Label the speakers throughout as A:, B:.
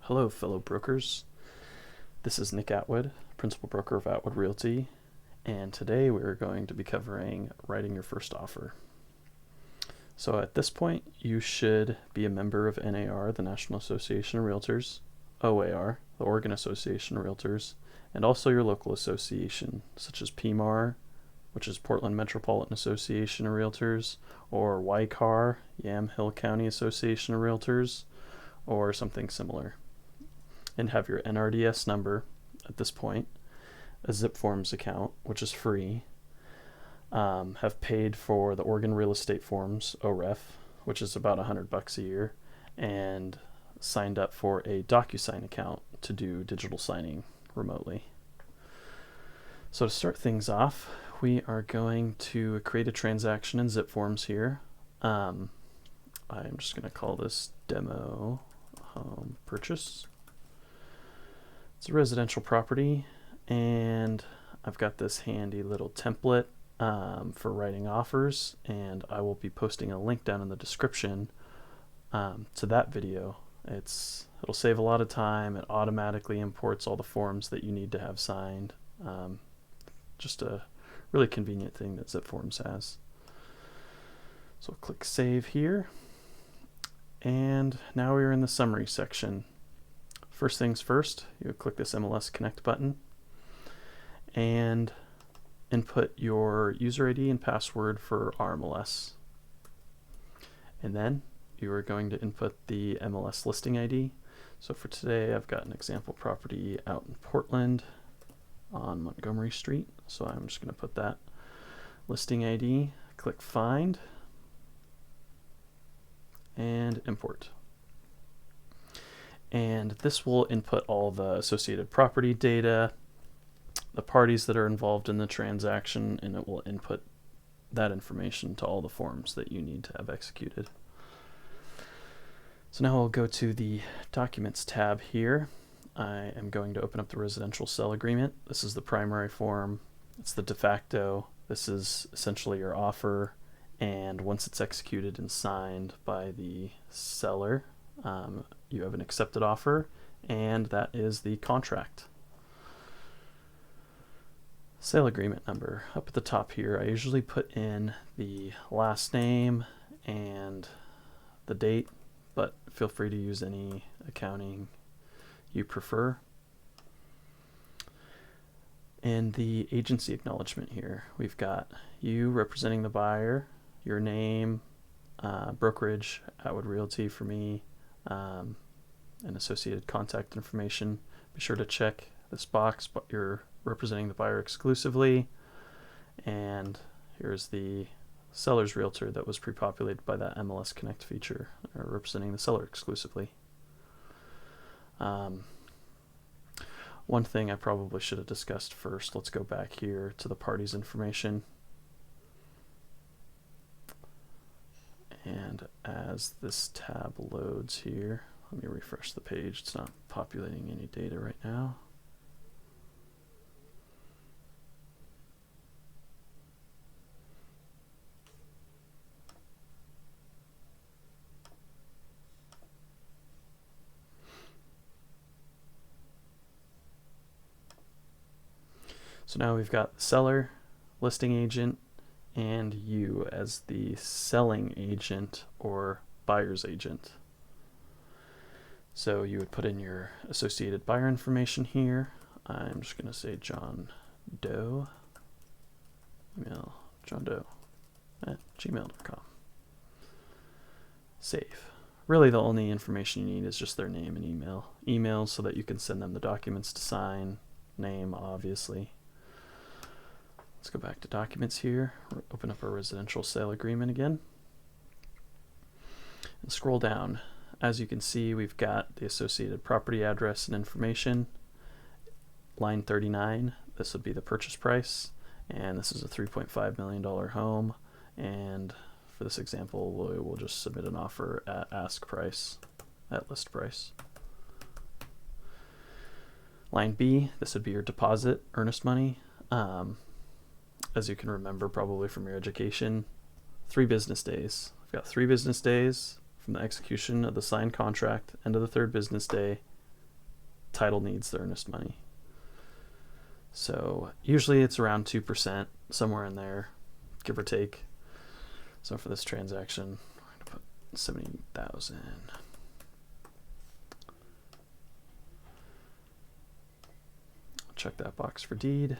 A: Hello, fellow brokers. This is Nick Atwood, Principal Broker of Atwood Realty, and today we're going to be covering writing your first offer. So at this point, you should be a member of NAR, the National Association of Realtors, OAR, the Oregon Association of Realtors, and also your local association, such as PMAR, which is Portland Metropolitan Association of Realtors, or YCAR, Yamhill County Association of Realtors, or something similar. And have your NRDS number at this point, a Zip Forms account, which is free, have paid for the Oregon Real Estate Forms, OREF, which is about $100 a year, and signed up for a DocuSign account to do digital signing remotely. So to start things off, we are going to create a transaction in Zip Forms here. I'm just going to call this Demo Home Purchase. It's a residential property, and I've got this handy little template for writing offers, and I will be posting a link down in the description to that video. It'll save a lot of time. It automatically imports all the forms that you need to have signed. Just a really convenient thing that Zip Forms has. So click Save here, and now we're in the summary section. First things first, you would click this MLS Connect button and input your user ID and password for RMLS. And then you are going to input the MLS listing ID. So for today, I've got an example property out in Portland on Montgomery Street. So I'm just going to put that listing ID, click Find, and Import. And this will input all the associated property data, the parties that are involved in the transaction, and it will input that information to all the forms that you need to have executed. So now I'll go to the Documents tab here. I am going to open up the residential sale agreement. This is the primary form. It's the de facto. This is essentially your offer, and once it's executed and signed by the seller, you have an accepted offer, and that is the contract. Sale agreement number. Up at the top here, I usually put in the last name and the date, but feel free to use any accounting you prefer. And the agency acknowledgement here, we've got you representing the buyer, your name, brokerage, Atwood Realty for me, and associated contact information. Be sure to check this box, but you're representing the buyer exclusively. And here's the seller's realtor that was pre-populated by that MLS Connect feature, representing the seller exclusively. One thing I probably should have discussed first, let's go back here to the parties information. And as this tab loads here, let me refresh the page. It's not populating any data right now. So now we've got the seller, listing agent, and you as the selling agent or buyer's agent. So you would put in your associated buyer information here. I'm just going to say John Doe, email johndoe@gmail.com. Save. Really the only information you need is just their name and email. Email so that you can send them the documents to sign, name obviously. Let's go back to documents here, open up our residential sale agreement again, and scroll down. As you can see, we've got the associated property address and information. Line 39, this would be the purchase price, and this is a $3.5 million home, and for this example, we'll just submit an offer at ask price, at list price. Line B, this would be your deposit, earnest money. As you can remember probably from your education, 3 business days. We've got 3 business days from the execution of the signed contract, end of the 3rd business day, title needs the earnest money. So usually it's around 2%, somewhere in there, give or take. So for this transaction, we're going to put 70,000. Check that box for deed.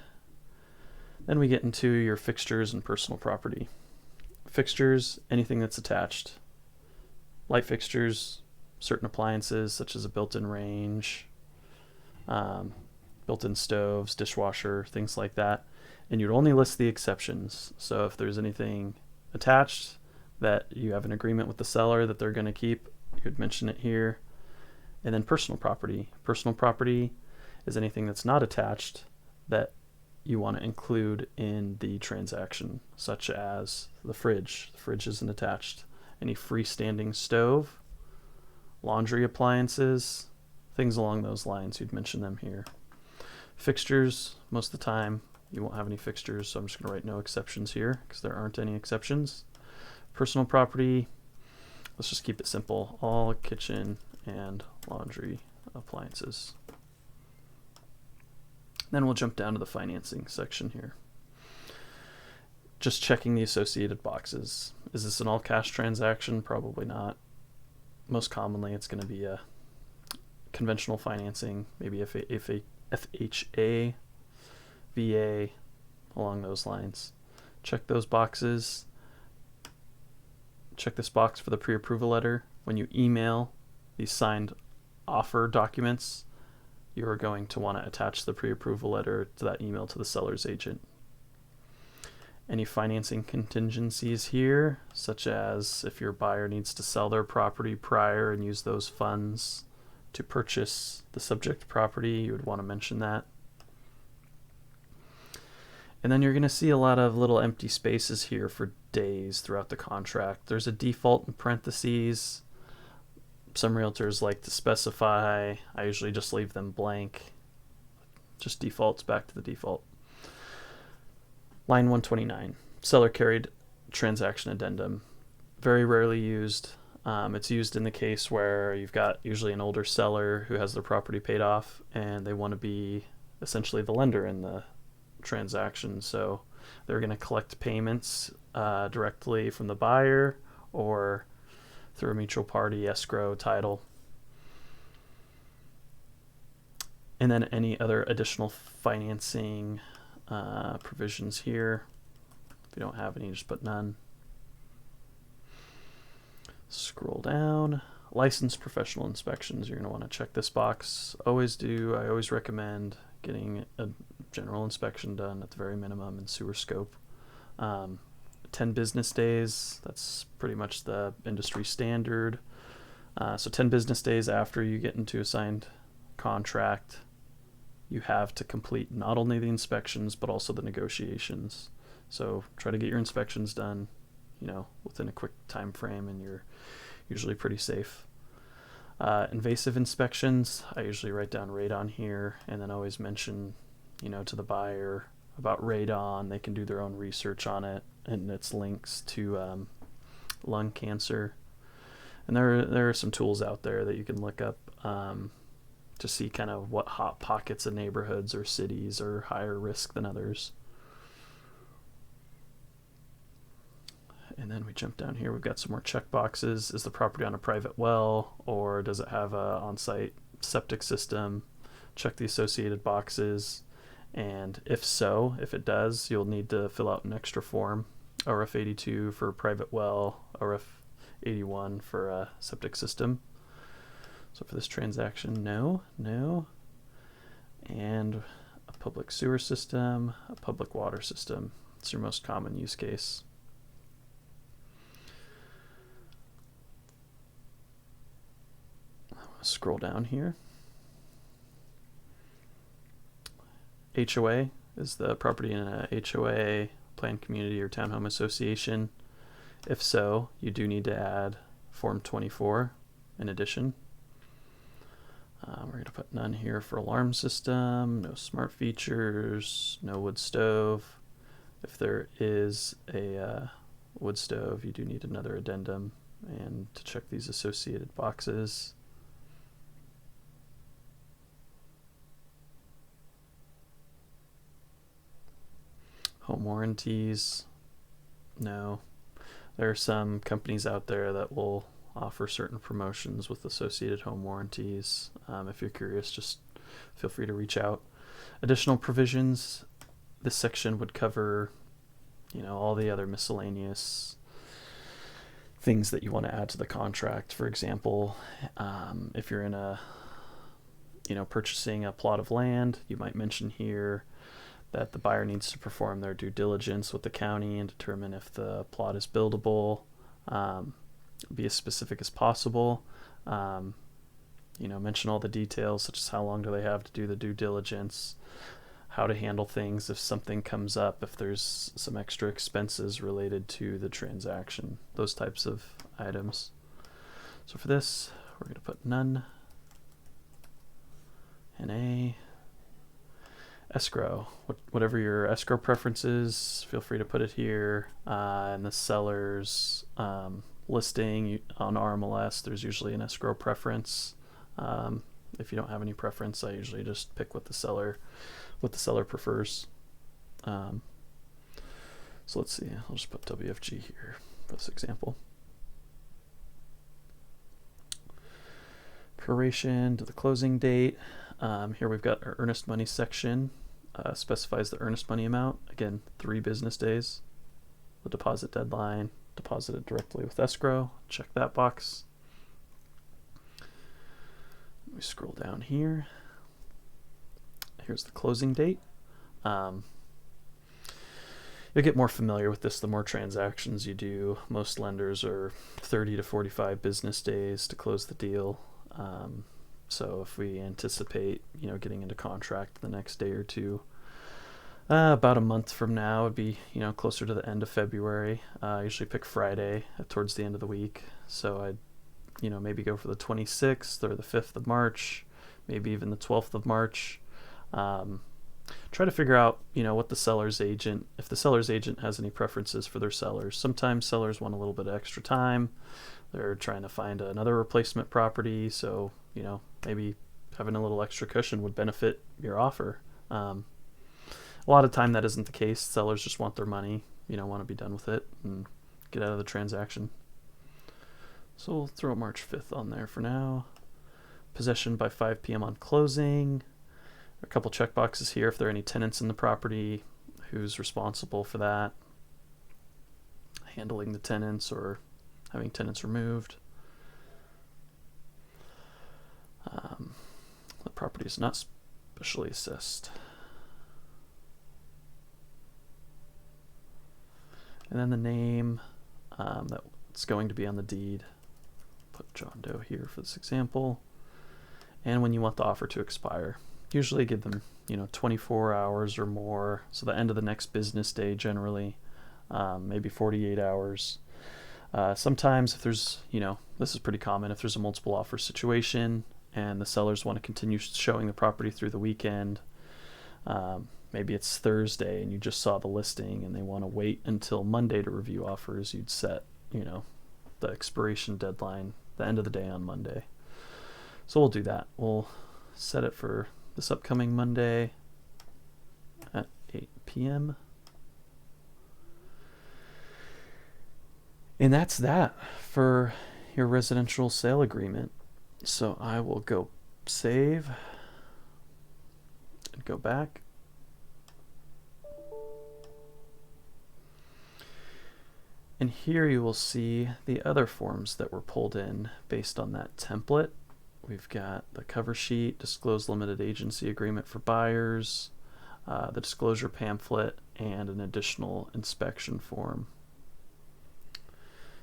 A: Then we get into your fixtures and personal property. Fixtures, anything that's attached. Light fixtures, certain appliances such as a built-in range, built-in stoves, dishwasher, things like that. And you'd only list the exceptions. So if there's anything attached that you have an agreement with the seller that they're going to keep, you'd mention it here. And then personal property. Personal property is anything that's not attached that you want to include in the transaction, such as the fridge. The fridge isn't attached. Any freestanding stove, laundry appliances, things along those lines, you'd mention them here. Fixtures, most of the time you won't have any fixtures, so I'm just going to write no exceptions here because there aren't any exceptions. Personal property, let's just keep it simple. All kitchen and laundry appliances. Then we'll jump down to the financing section here. Just checking the associated boxes. Is this an all-cash transaction? Probably not. Most commonly, it's going to be a conventional financing, maybe FHA, VA, along those lines. Check those boxes. Check this box for the pre-approval letter. When you email these signed offer documents, you are going to want to attach the pre-approval letter to that email to the seller's agent. Any financing contingencies here, such as if your buyer needs to sell their property prior and use those funds to purchase the subject property, you would want to mention that. And then you're going to see a lot of little empty spaces here for days throughout the contract. There's a default in parentheses. Some realtors like to specify. I usually just leave them blank. Just defaults back to the default. Line 129, seller carried transaction addendum. Very rarely used. It's used in the case where you've got usually an older seller who has their property paid off and they want to be essentially the lender in the transaction. So they're going to collect payments directly from the buyer or through a mutual party, escrow, title. And then any other additional financing provisions here. If you don't have any, just put none. Scroll down. Licensed professional inspections. You're going to want to check this box. Always do. I always recommend getting a general inspection done at the very minimum in sewer scope. 10 business days. That's pretty much the industry standard. So 10 business days after you get into a signed contract, you have to complete not only the inspections but also the negotiations. So try to get your inspections done, within a quick time frame, and you're usually pretty safe. Invasive inspections, I usually write down radon here, and then always mention, to the buyer about radon. They can do their own research on it, and its links to lung cancer. And there are some tools out there that you can look up to see kind of what hot pockets of neighborhoods or cities are higher risk than others. And then we jump down here. We've got some more check boxes. Is the property on a private well, or does it have a on-site septic system? Check the associated boxes. And if so, if it does, you'll need to fill out an extra form. ORF 82 for private well, ORF 81 for a septic system. So for this transaction, no. And a public sewer system, a public water system. It's your most common use case. Scroll down here. HOA is the property in a HOA, planned community, or townhome association. If so, you do need to add Form 24 in addition. We're going to put none here for alarm system, no smart features, no wood stove. If there is a wood stove, you do need another addendum, and to check these associated boxes. Home warranties, no. There are some companies out there that will offer certain promotions with associated home warranties. If you're curious, just feel free to reach out. Additional provisions, this section would cover, all the other miscellaneous things that you want to add to the contract. For example, if you're in purchasing a plot of land, you might mention here that the buyer needs to perform their due diligence with the county and determine if the plot is buildable. Be as specific as possible. Mention all the details, such as how long do they have to do the due diligence, how to handle things if something comes up, if there's some extra expenses related to the transaction, those types of items. So for this, we're going to put none. NA. Escrow, whatever your escrow preferences, feel free to put it here. And the seller's listing on RMLS, there's usually an escrow preference. If you don't have any preference, I usually just pick what the seller prefers. So let's see, I'll just put WFG here for this example. Proration to the closing date. Here we've got our earnest money section, specifies the earnest money amount. Again, 3 business days. The deposit deadline, deposited directly with escrow. Check that box. We scroll down here. Here's the closing date. You'll get more familiar with this the more transactions you do. Most lenders are 30 to 45 business days to close the deal. So if we anticipate, getting into contract the next day or two, about a month from now would be, closer to the end of February. I usually pick Friday towards the end of the week. So I'd, maybe go for the 26th or the 5th of March, maybe even the 12th of March. Try to figure out, what the seller's agent, if the seller's agent has any preferences for their sellers. Sometimes sellers want a little bit of extra time. They're trying to find another replacement property, so maybe having a little extra cushion would benefit your offer. A lot of time that isn't the case. Sellers just want their money, want to be done with it and get out of the transaction. So we'll throw March 5th on there for now. Possession by 5 p.m. on closing. A couple check boxes here if there are any tenants in the property, who's responsible for that, handling the tenants or having tenants removed. The property is not specially assessed. And then the name that's going to be on the deed. Put John Doe here for this example. And when you want the offer to expire. Usually give them, 24 hours or more. So the end of the next business day generally, maybe 48 hours. Sometimes if there's, this is pretty common, if there's a multiple offer situation and the sellers want to continue showing the property through the weekend, maybe it's Thursday and you just saw the listing and they want to wait until Monday to review offers, you'd set, the expiration deadline, the end of the day on Monday. So we'll do that. We'll set it for this upcoming Monday at 8 p.m. And that's that for your residential sale agreement. So I will go save and go back. And here you will see the other forms that were pulled in based on that template. We've got the cover sheet, disclosed limited agency agreement for buyers, the disclosure pamphlet, and an additional inspection form.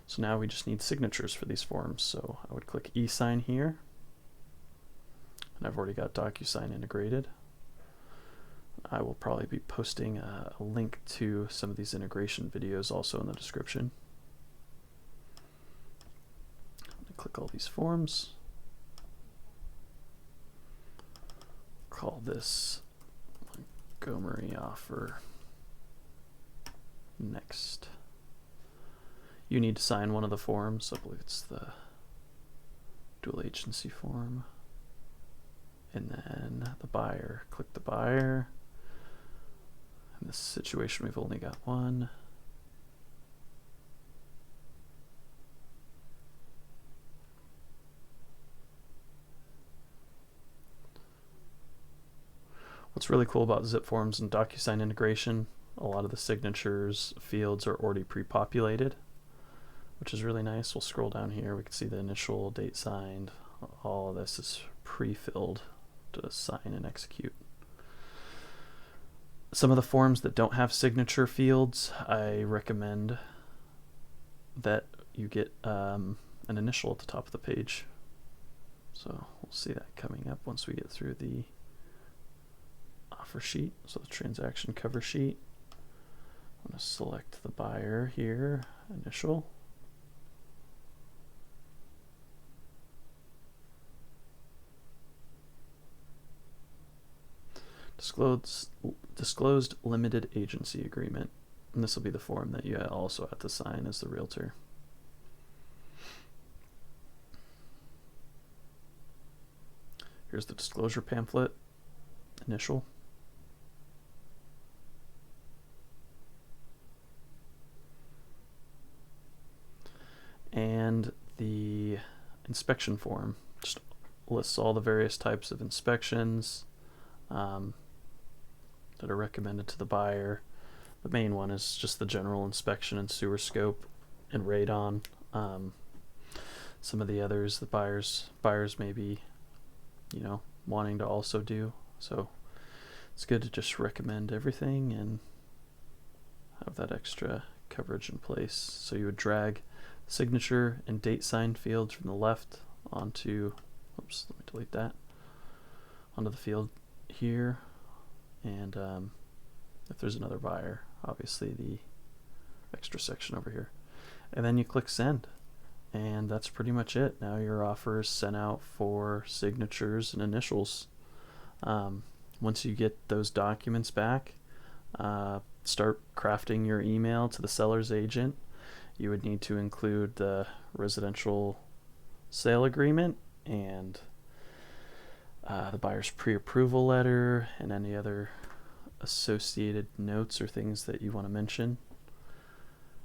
A: So now we just need signatures for these forms. So I would click e-sign here. And I've already got DocuSign integrated. I will probably be posting a link to some of these integration videos also in the description. Click all these forms. Call this Montgomery offer. Next. You need to sign one of the forms. I believe it's the dual agency form. And then the buyer. Click the buyer. In this situation, we've only got one. What's really cool about ZipForms and DocuSign integration, a lot of the signatures fields are already pre-populated, which is really nice. We'll scroll down here. We can see the initial, date signed. All of this is pre-filled to sign and execute. Some of the forms that don't have signature fields, I recommend that you get an initial at the top of the page. So we'll see that coming up once we get through the offer sheet. So the transaction cover sheet. I'm going to select the buyer here, initial. Disclosed limited agency agreement. And this will be the form that you also have to sign as the realtor. Here's the disclosure pamphlet, initial. And the inspection form just lists all the various types of inspections that are recommended to the buyer. The main one is just the general inspection and sewer scope and radon. Some of the others the buyers may be, wanting to also do. So it's good to just recommend everything and have that extra coverage in place. So you would drag signature and date signed fields from the left onto, oops, let me delete that, onto the field here. And if there's another buyer, obviously the extra section over here. And then you click send. And that's pretty much it. Now your offer is sent out for signatures and initials. Once you get those documents back, start crafting your email to the seller's agent. You would need to include the residential sale agreement and the buyer's pre-approval letter and any other associated notes or things that you want to mention.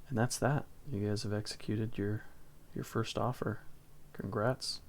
A: And that's that. You guys have executed your first offer. Congrats.